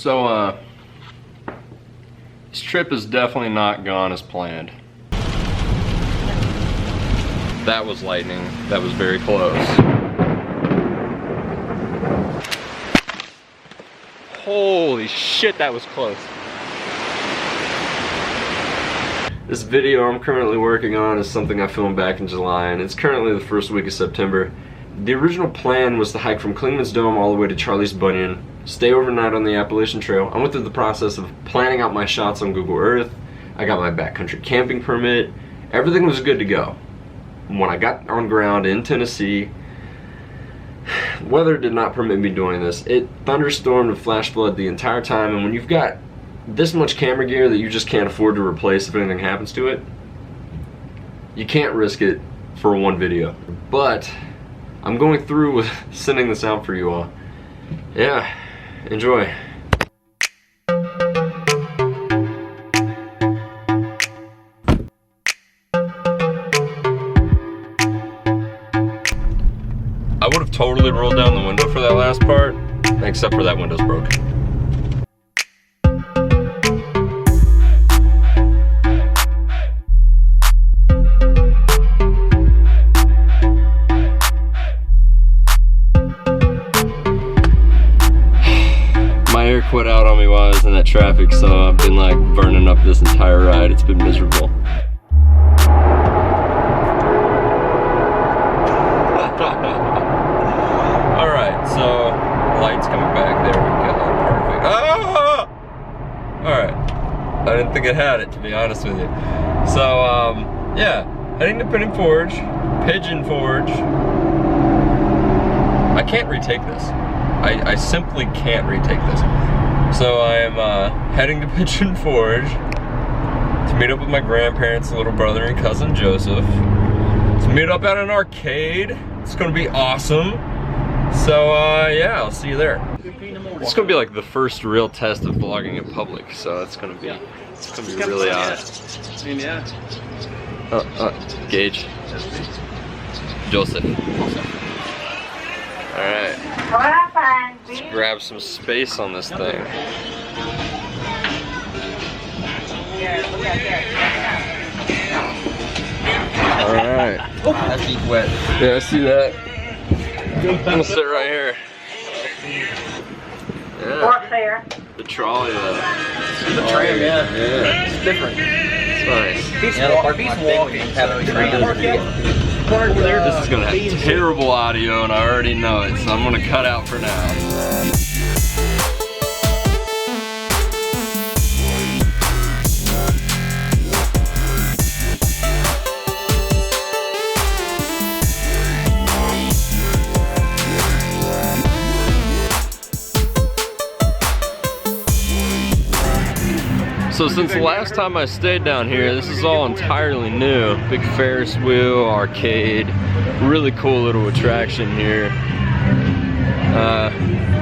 So, this trip is definitely not gone as planned. That was lightning. That was very close. Holy shit, that was close. This video I'm currently working on is something I filmed back in July, and it's currently the first week of September. The original plan was to hike from Clingmans Dome all the way to Charlie's Bunyan, stay overnight on the Appalachian Trail. I went through the process of planning out my shots on Google Earth. I got my backcountry camping permit. Everything was good to go. When I got on ground in Tennessee, weather did not permit me doing this. It thunderstormed and flash flooded the entire time, and when you've got this much camera gear that you just can't afford to replace if anything happens to it, you can't risk it for one video. But I'm going through with sending this out for you all. Yeah, enjoy. I would have totally rolled down the window for that last part, except for that window's broken. Quit out on me while I was in that traffic, so I've been like burning up this entire ride. It's been miserable. Alright, so lights coming back. There we go. Perfect. Ah! Alright. I didn't think it had it, to be honest with you. So, yeah. Heading to Pigeon Forge. I can't retake this. I simply can't retake this. So I am heading to Pigeon Forge to meet up with my grandparents, little brother and cousin Joseph, to meet up at an arcade. It's gonna be awesome. So yeah, I'll see you there. It's gonna be like the first real test of vlogging in public, so it's gonna be really odd. Yeah. Gage. Joseph. Alright. Let's grab some space on this thing. Alright. That's deep wet. Yeah, I see that. I'm gonna sit right here. Yeah. The trolley though. The tram, yeah. It's different. It's nice. He's walking. This is gonna have terrible audio and I already know it, so I'm gonna cut out for now. So since the last time I stayed down here, this is all entirely new. Big Ferris wheel, arcade, really cool little attraction here.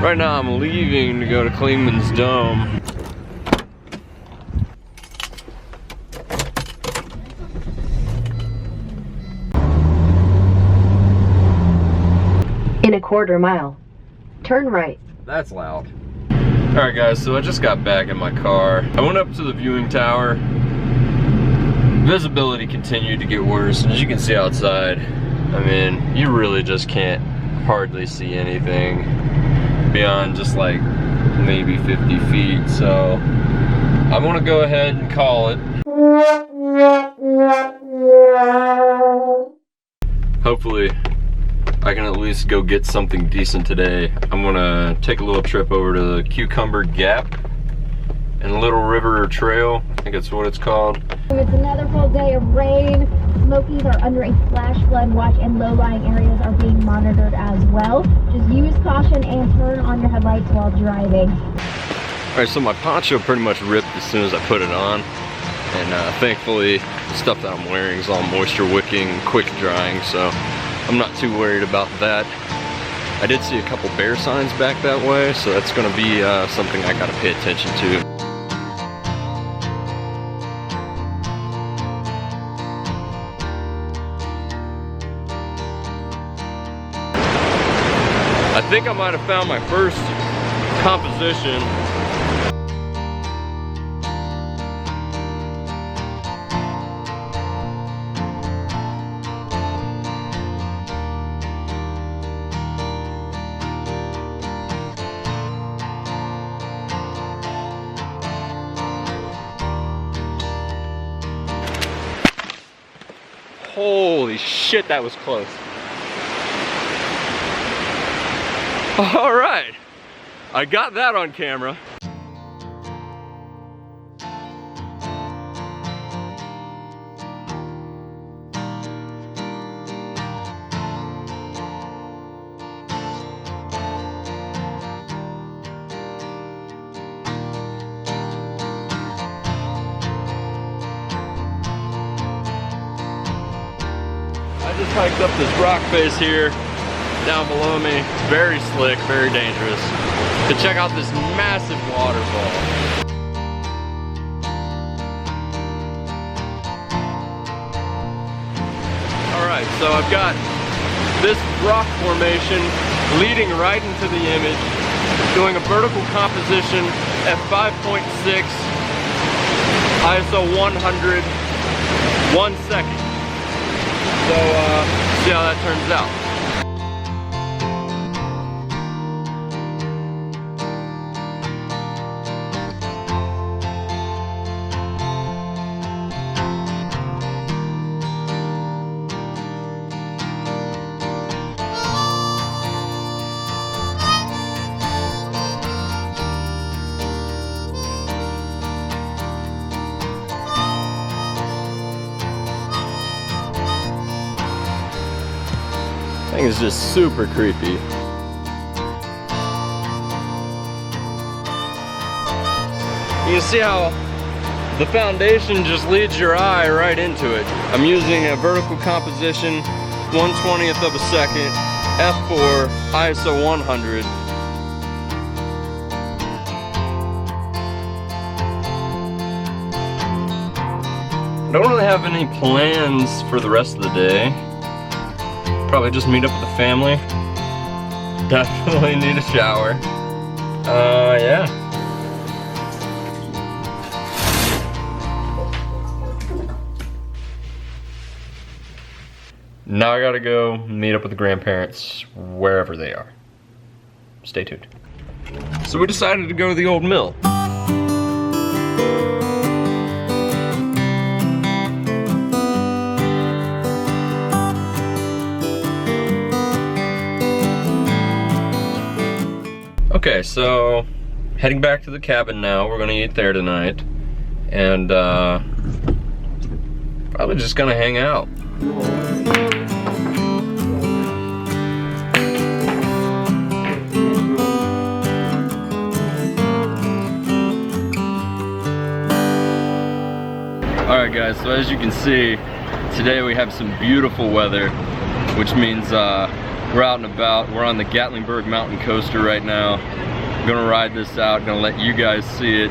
Right now I'm leaving to go to Clingmans Dome. In a quarter mile, turn right. That's loud. Alright guys, so I just got back in my car. I went up to the viewing tower. Visibility continued to get worse, and as you can see outside, I mean, you really just can't hardly see anything beyond just like maybe 50 feet, so I'm gonna go ahead and call it. Hopefully I can at least go get something decent today. I'm gonna take a little trip over to the Cucumber Gap and Little River Trail. I think that's what it's called. It's another full day of rain. Smokies are under a flash flood watch and low-lying areas are being monitored as well. Just use caution and turn on your headlights while driving. Alright, so my poncho pretty much ripped as soon as I put it on. And thankfully, the stuff that I'm wearing is all moisture wicking and quick drying, so I'm not too worried about that. I did see a couple bear signs back that way, so that's gonna be something I gotta pay attention to. I think I might have found my first composition Holy shit, that was close. All right, I got that on camera. I just hiked up this rock face here, down below me, very slick, very dangerous, to check out this massive waterfall. Alright, so I've got this rock formation leading right into the image, doing a vertical composition at 5.6, ISO 100, 1 second. So, see how that turns out. Thing is just super creepy. You can see how the foundation just leads your eye right into it. I'm using a vertical composition, 1/20th of a second, f4, ISO 100. I don't really have any plans for the rest of the day. Probably just meet up with the family. Definitely need a shower. Yeah. Now I gotta go meet up with the grandparents wherever they are. Stay tuned. So we decided to go to the old mill. Okay, so heading back to the cabin now. We're gonna eat there tonight, and probably just gonna hang out. Alright guys, so as you can see, today we have some beautiful weather, which means we're out and about. We're on the Gatlinburg Mountain Coaster right now. I'm gonna ride this out, gonna let you guys see it.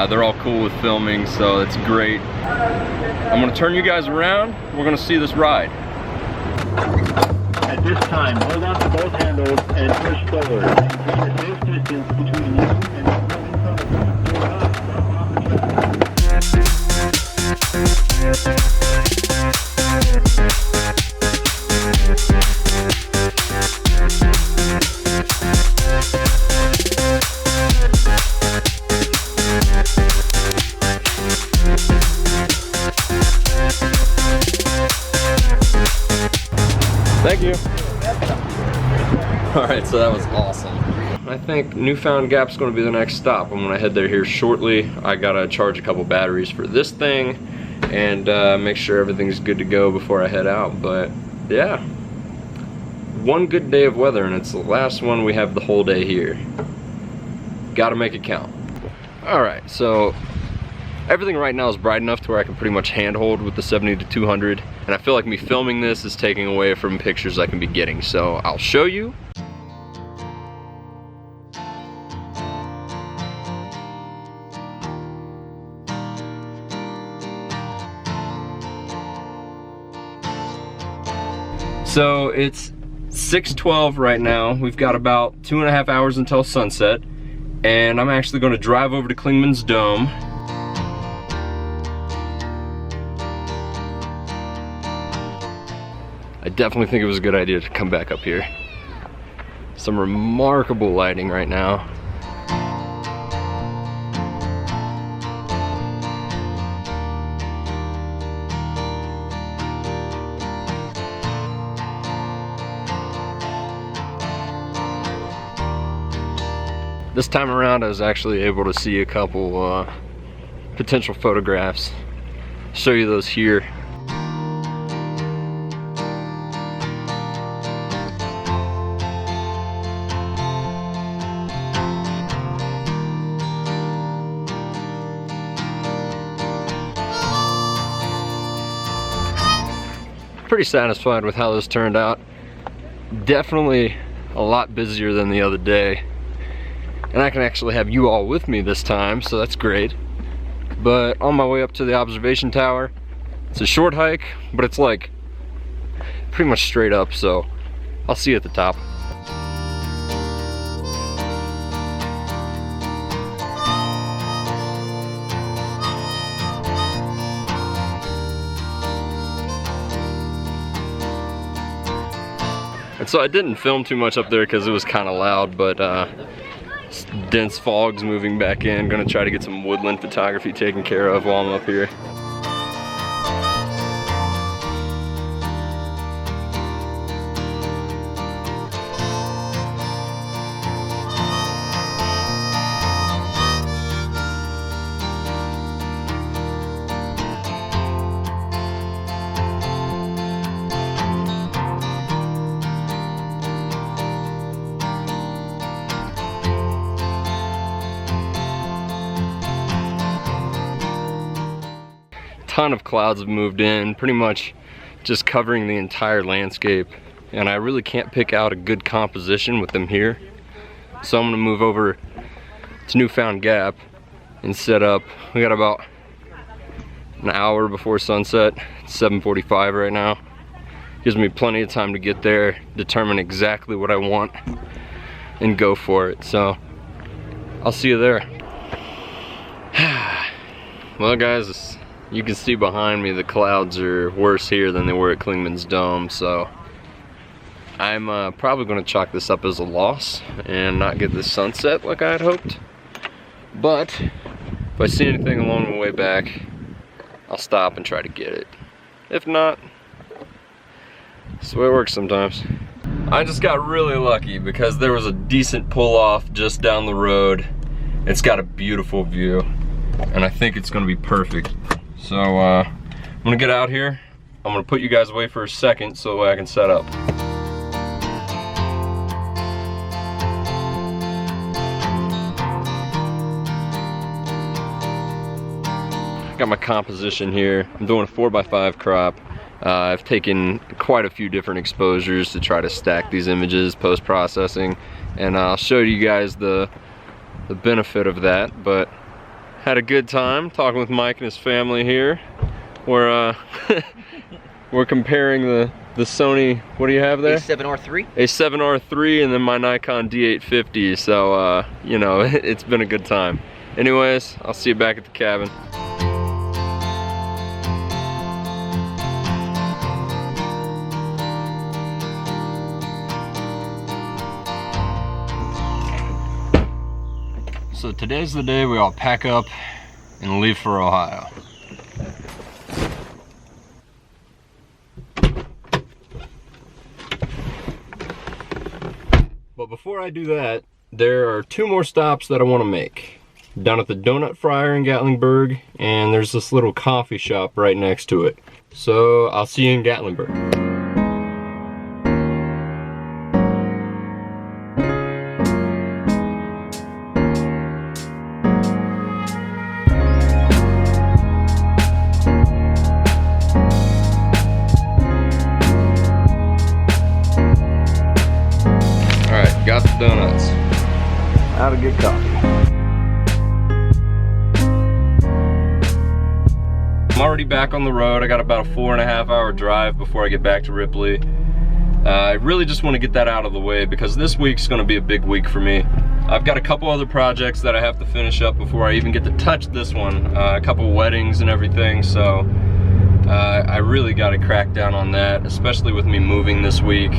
They're all cool with filming, so it's great. I'm gonna turn you guys around. We're gonna see this ride. At this time, hold on to both handles and push forward. Maintain a safe distance between you and the wheel in front of you. Do not stop off the track. Thank you. Alright, so that was awesome. I think Newfound Gap's going to be the next stop. I'm going to head there here shortly. I gotta charge a couple batteries for this thing and make sure everything's good to go before I head out. But yeah, one good day of weather, and it's the last one we have the whole day here. Gotta make it count. Alright, so everything right now is bright enough to where I can pretty much handhold with the 70-200, and I feel like me filming this is taking away from pictures I can be getting, so I'll show you. So it's 6:12 right now. We've got about 2.5 hours until sunset, and I'm actually going to drive over to Clingmans Dome. I definitely think it was a good idea to come back up here. Some remarkable lighting right now. This time around I was actually able to see a couple potential photographs. Show you those here. Pretty satisfied with how this turned out. Definitely a lot busier than the other day. And I can actually have you all with me this time, so that's great. But on my way up to the observation tower, it's a short hike, but it's like pretty much straight up, so I'll see you at the top. And so I didn't film too much up there because it was kind of loud, but dense fog's moving back in. Gonna try to get some woodland photography taken care of while I'm up here. Ton of clouds have moved in, pretty much just covering the entire landscape, and I really can't pick out a good composition with them here. So I'm gonna move over to Newfound Gap and set up. We got about an hour before sunset. It's 7:45 right now. Gives me plenty of time to get there, determine exactly what I want, and go for it. So I'll see you there. Well guys, you can see behind me the clouds are worse here than they were at Clingmans Dome, so I'm probably going to chalk this up as a loss and not get the sunset like I had hoped. But if I see anything along the way back, I'll stop and try to get it. If not, that's the way it works sometimes. I just got really lucky because there was a decent pull-off just down the road. It's got a beautiful view, and I think it's going to be perfect. So I'm gonna get out here. I'm gonna put you guys away for a second so I can set up. Got my composition here. I'm doing a 4x5 crop. I've taken quite a few different exposures to try to stack these images post-processing, and I'll show you guys the benefit of that. But had a good time talking with Mike and his family here. We're comparing the Sony, what do you have there? A7R3. A7R3 and then my Nikon D850. So you know, it's been a good time. Anyways, I'll see you back at the cabin. So today's the day we all pack up and leave for Ohio. But before I do that, there are two more stops that I want to make. Down at the Donut Fryer in Gatlinburg, and there's this little coffee shop right next to it. So I'll see you in Gatlinburg. Got the donuts. How to get coffee. I'm already back on the road. I got about a 4.5 hour drive before I get back to Ripley. I really just want to get that out of the way because this week's going to be a big week for me. I've got a couple other projects that I have to finish up before I even get to touch this one. A couple weddings and everything, so I really got to crack down on that, especially with me moving this week.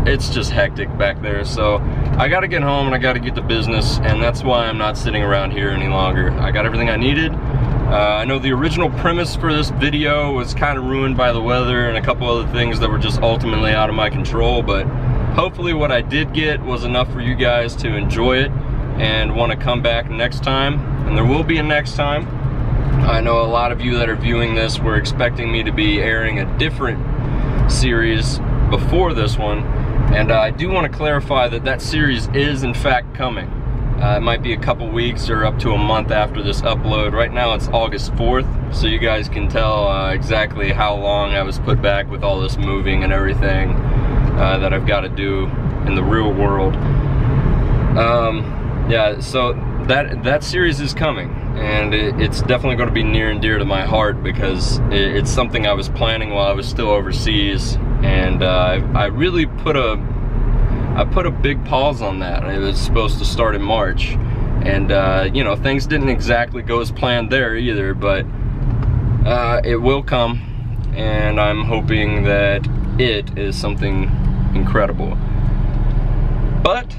It's just hectic back there, so I gotta get home and I gotta get to business, and that's why I'm not sitting around here any longer. I got everything I needed. I know the original premise for this video was kind of ruined by the weather and a couple other things that were just ultimately out of my control, but hopefully what I did get was enough for you guys to enjoy it. and want to come back next time, and there will be a next time. I know a lot of you that are viewing this were expecting me to be airing a different series before this one, and I do want to clarify that that series is in fact coming. It might be a couple weeks or up to a month after this upload. Right now it's August 4th, so you guys can tell exactly how long I was put back with all this moving and everything that I've got to do in the real world. Yeah, so that series is coming, and it's definitely going to be near and dear to my heart because it's something I was planning while I was still overseas, and I really put a big pause on that. It was supposed to start in March, and you know, things didn't exactly go as planned there either, but it will come, and I'm hoping that it is something incredible. But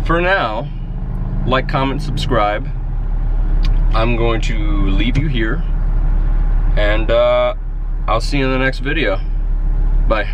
for now, like, comment, subscribe. I'm going to leave you here, and I'll see you in the next video. Bye.